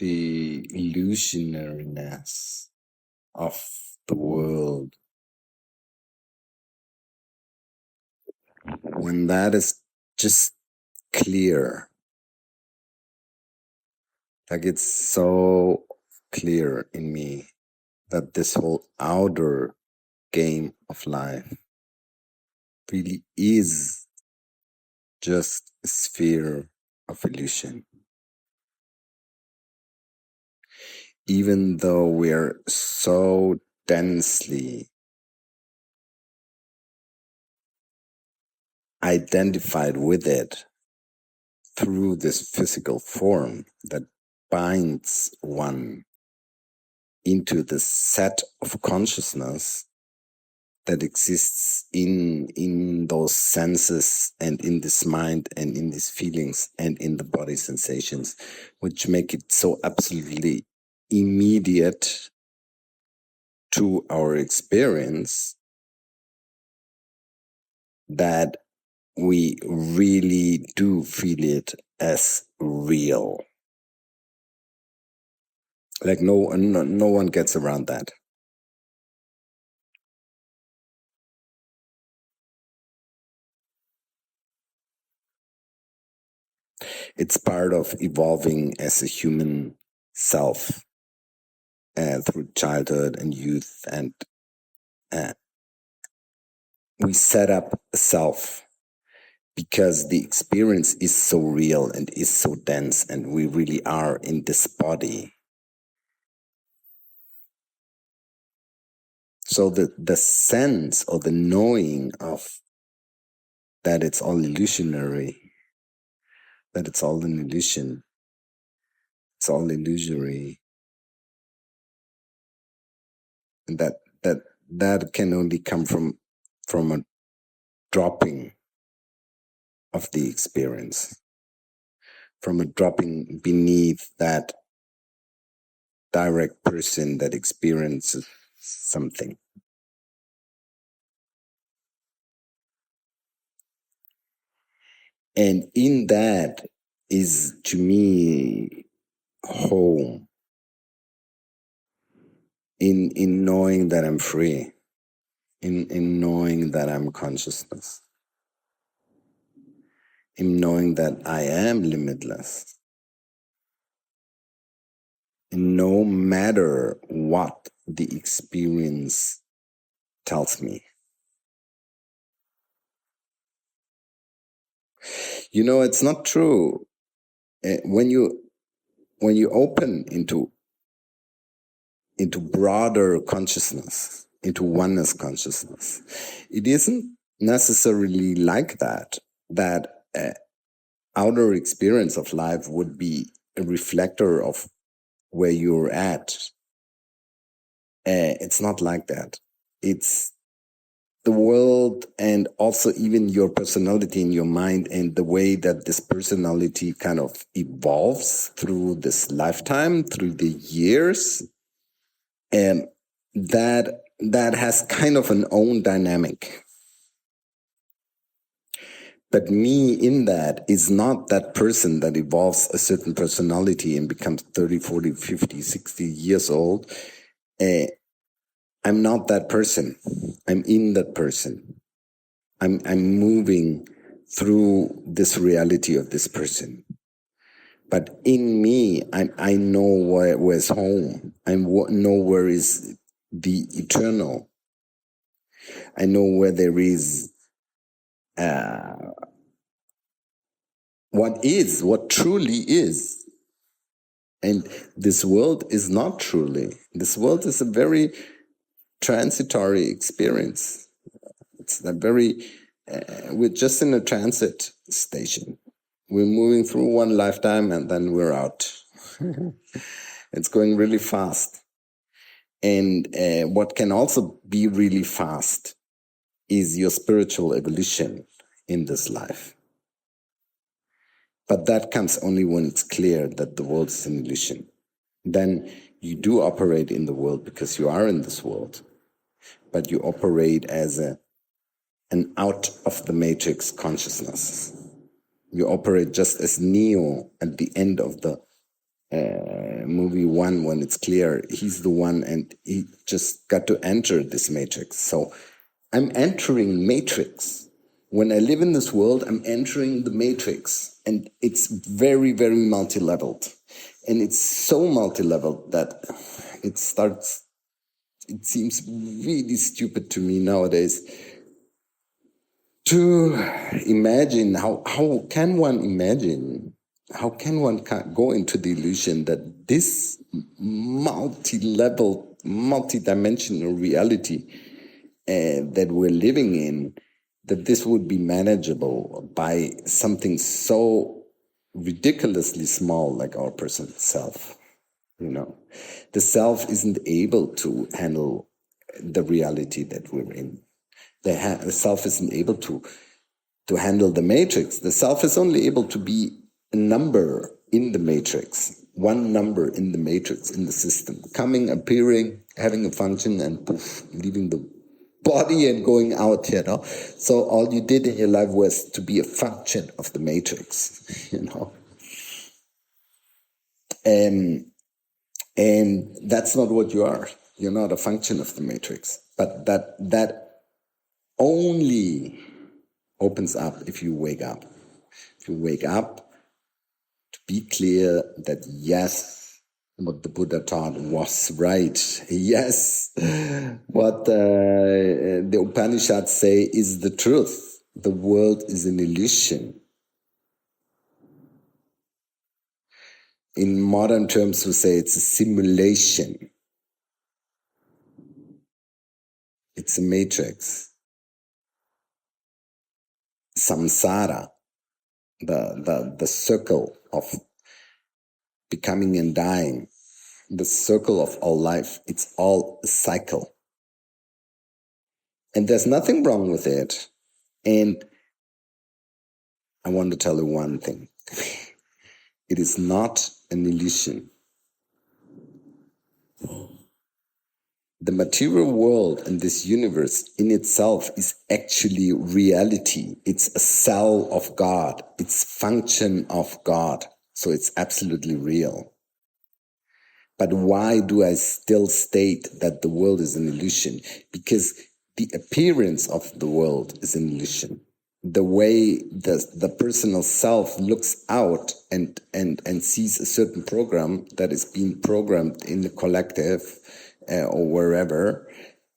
the illusionariness of the world, when that is just clear, like it's so clear in me that this whole outer game of life really is just a sphere of illusion. Even though we're so densely identified with it through this physical form that binds one into the set of consciousness that exists in those senses and in this mind and in these feelings and in the body sensations, which make it so absolutely immediate to our experience that we really do feel it as real. Like no one gets around that. It's part of evolving as a human self through childhood and youth, and we set up a self because the experience is so real and is so dense, and we really are in this body. So the sense or the knowing of that it's all illusionary, that it's all an illusion, it's all illusory, and that can only come from a dropping of the experience, from a dropping beneath that direct person that experiences something. And in that is, to me, home. In knowing that I'm free, in knowing that I'm consciousness, in knowing that I am limitless, and no matter what the experience tells me. You know, it's not true. When you open into broader consciousness, into oneness consciousness, it isn't necessarily like that outer experience of life would be a reflector of where you're at. It's not like that. It's the world, and also even your personality in your mind, and the way that this personality kind of evolves through this lifetime, through the years, and that has kind of an own dynamic. But me in that is not that person that evolves a certain personality and becomes 30, 40, 50, 60 years old. I'm not that person. I'm in that person. I'm moving through this reality of this person. But in me, I know where's home. I know where is the eternal. I know where there is what truly is. And this world is not truly. This world is a very transitory experience. It's a very, we're just in a transit station. We're moving through one lifetime and then we're out. It's going really fast. And what can also be really fast is your spiritual evolution in this life. But that comes only when it's clear that the world is an illusion. Then you do operate in the world because you are in this world. But you operate as an out of the matrix consciousness. You operate just as Neo at the end of the movie one, when it's clear he's the one and he just got to enter this matrix. So I'm entering matrix. When I live in this world, I'm entering the matrix, and it's very, very multi-leveled. And it's so multi-leveled that it seems really stupid to me nowadays to imagine how can one go into the illusion that this multi-level, multi-dimensional reality that we're living in, that this would be manageable by something so ridiculously small like our personal self. The self isn't able to handle the reality that we're in. The self isn't able to handle the matrix. The self is only able to be a number in the matrix, one number in the matrix, in the system, coming, appearing, having a function, and poof, leaving the body and going out, So all you did in your life was to be a function of the matrix, And that's not what you are. You're not a function of the matrix. But that only opens up if you wake up. If you wake up, to be clear that yes, what the Buddha taught was right. Yes, what the Upanishads say is the truth. The world is an illusion. In modern terms, we say it's a simulation. It's a matrix. Samsara, the circle of becoming and dying, the circle of all life, it's all a cycle. And there's nothing wrong with it. And I want to tell you one thing. It is not an illusion. The material world and this universe in itself is actually reality. It's a cell of God. It's function of God. So it's absolutely real. But why do I still state that the world is an illusion? Because the appearance of the world is an illusion. The way the personal self looks out and sees a certain program that is being programmed in the collective or wherever,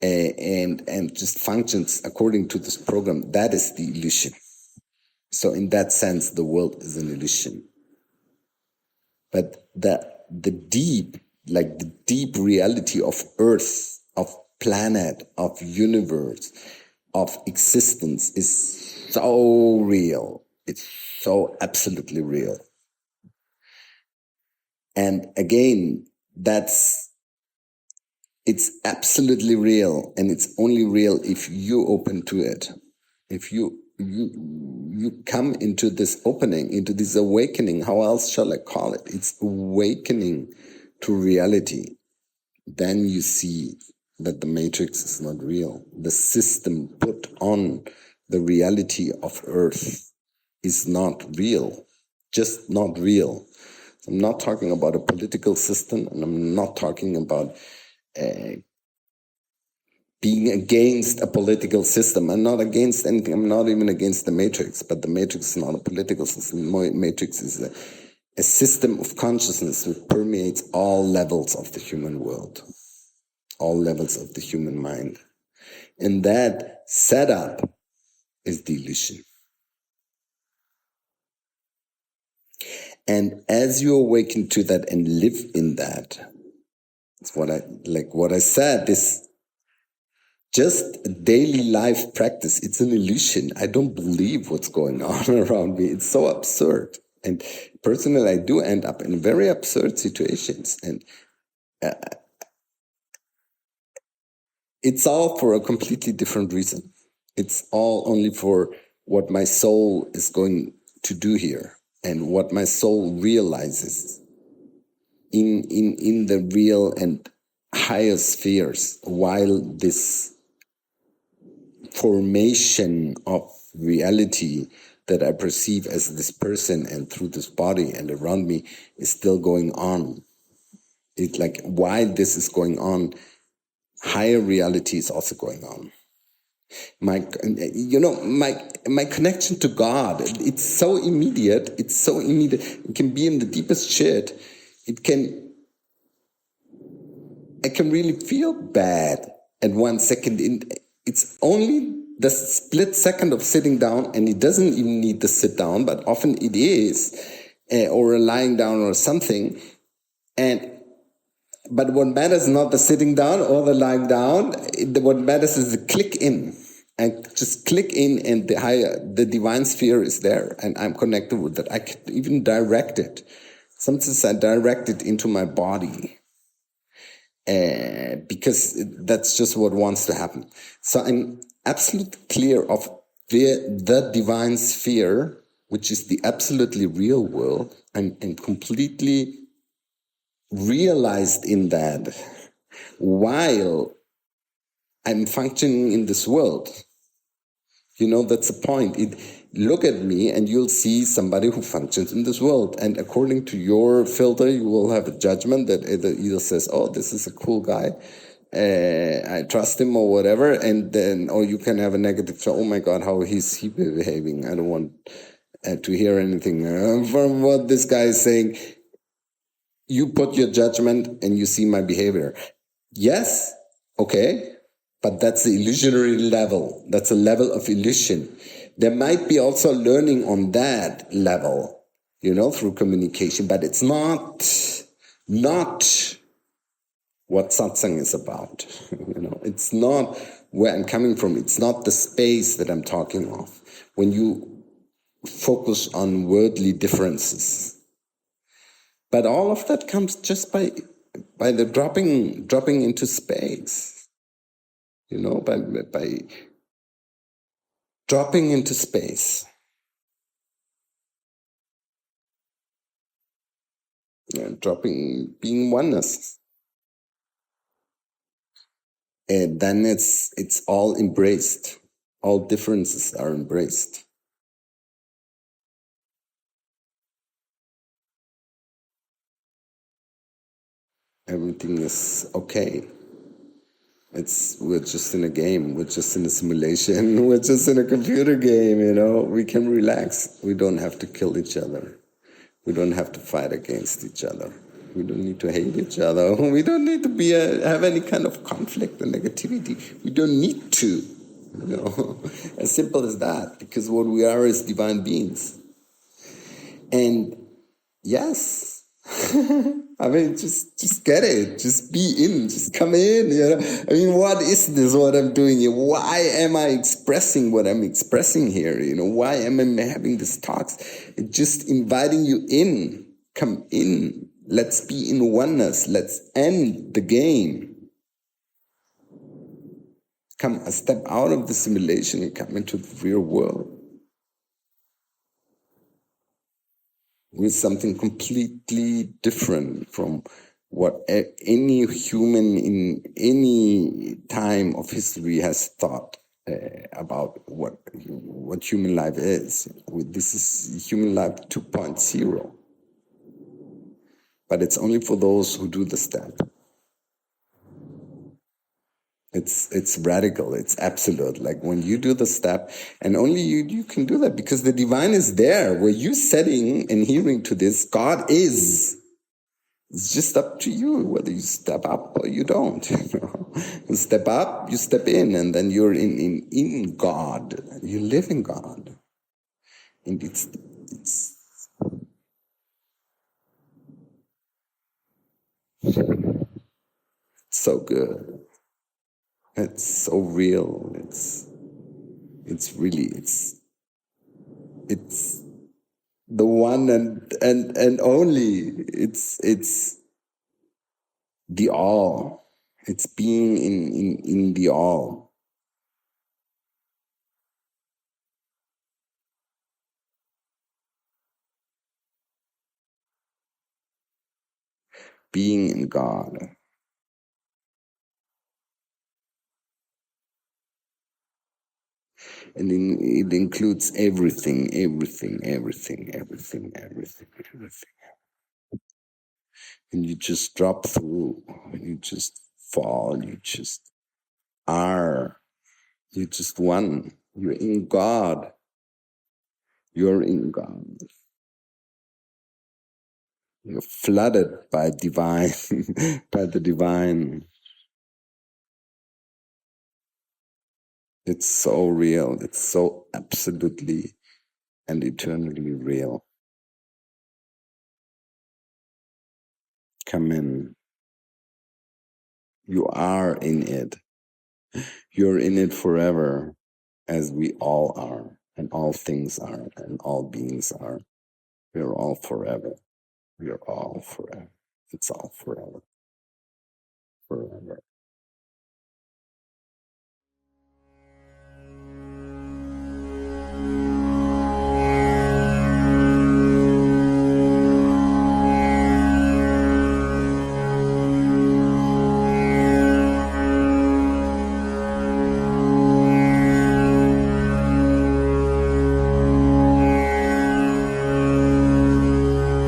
and just functions according to this program, that is the illusion. So in that sense, the world is an illusion. But the deep reality of Earth, of planet, of universe, of existence is so real. It's so absolutely real. And again, it's absolutely real, and it's only real if you open to it. If you come into this opening, into this awakening, how else shall I call it? It's awakening to reality. Then you see that the matrix is not real. The system put on the reality of Earth is not real, just not real. I'm not talking about a political system, and I'm not talking about being against a political system. I'm not against anything. I'm not even against the matrix, but the matrix is not a political system. The matrix is a system of consciousness that permeates all levels of the human world, all levels of the human mind. And that setup is the illusion. And as you awaken to that and live in that, it's what I said, this just daily life practice. It's an illusion. I don't believe what's going on around me. It's so absurd. And personally, I do end up in very absurd situations. And it's all for a completely different reason. It's all only for what my soul is going to do here and what my soul realizes in the real and higher spheres, while this formation of reality that I perceive as this person and through this body and around me is still going on. It's like, while this is going on, higher reality is also going on. My connection to God, it's so immediate. It's so immediate. It can be in the deepest shit. I can really feel bad at 1 second. It's only the split second of sitting down, and it doesn't even need to sit down, but often it is, or lying down or something. But what matters is not the sitting down or the lying down. What matters is the click in. And just click in, and the divine sphere is there, and I'm connected with it. I can even direct it. Sometimes I direct it into my body, because that's just what wants to happen. So I'm absolutely clear of the divine sphere, which is the absolutely real world. I'm completely realized in that while I'm functioning in this world. That's the point. Look at me and you'll see somebody who functions in this world. And according to your filter, you will have a judgment that either says, oh, this is a cool guy, I trust him or whatever. And then, or you can have a negative, oh my God, how is he behaving? I don't want to hear anything from what this guy is saying. You put your judgment and you see my behavior. Yes, okay. But that's the illusionary level. That's a level of illusion. There might be also learning on that level, through communication, but it's not what satsang is about. It's not where I'm coming from. It's not the space that I'm talking of. When you focus on worldly differences. But all of that comes just by the dropping into space. By dropping into space. Being oneness. And then it's all embraced. All differences are embraced. Everything is okay. We're just in a game. We're just in a simulation. We're just in a computer game, We can relax. We don't have to kill each other. We don't have to fight against each other. We don't need to hate each other. We don't need to have any kind of conflict or negativity. We don't need to, As simple as that. Because what we are is divine beings. And yes. Just get it. Just be in. Just come in. What is this? What I'm doing here? Why am I expressing what I'm expressing here? Why am I having these talks? It's just inviting you in. Come in. Let's be in oneness. Let's end the game. Come a step out of the simulation and come into the real world. With something completely different from what any human in any time of history has thought about what human life is. This is human life 2.0. But it's only for those who do the step. It's radical, it's absolute. Like when you do the step, and only you can do that because the divine is there. Where you setting and hearing to this, God is. It's just up to you whether you step up or you don't. You step up, you step in, and then you're in God. You live in God. And it's so good. It's so real. It's really the one and only. It's the all. It's being in the all. Being in God. And it includes everything. And you just drop through, you just fall, you just are, you just one. You're in God. You're in God. You're flooded by divine, by the divine. It's so real. It's so absolutely and eternally real. Come in. You are in it. You're in it forever, as we all are, and all things are, and all beings are. We're all forever. We're all forever. It's all forever. Forever.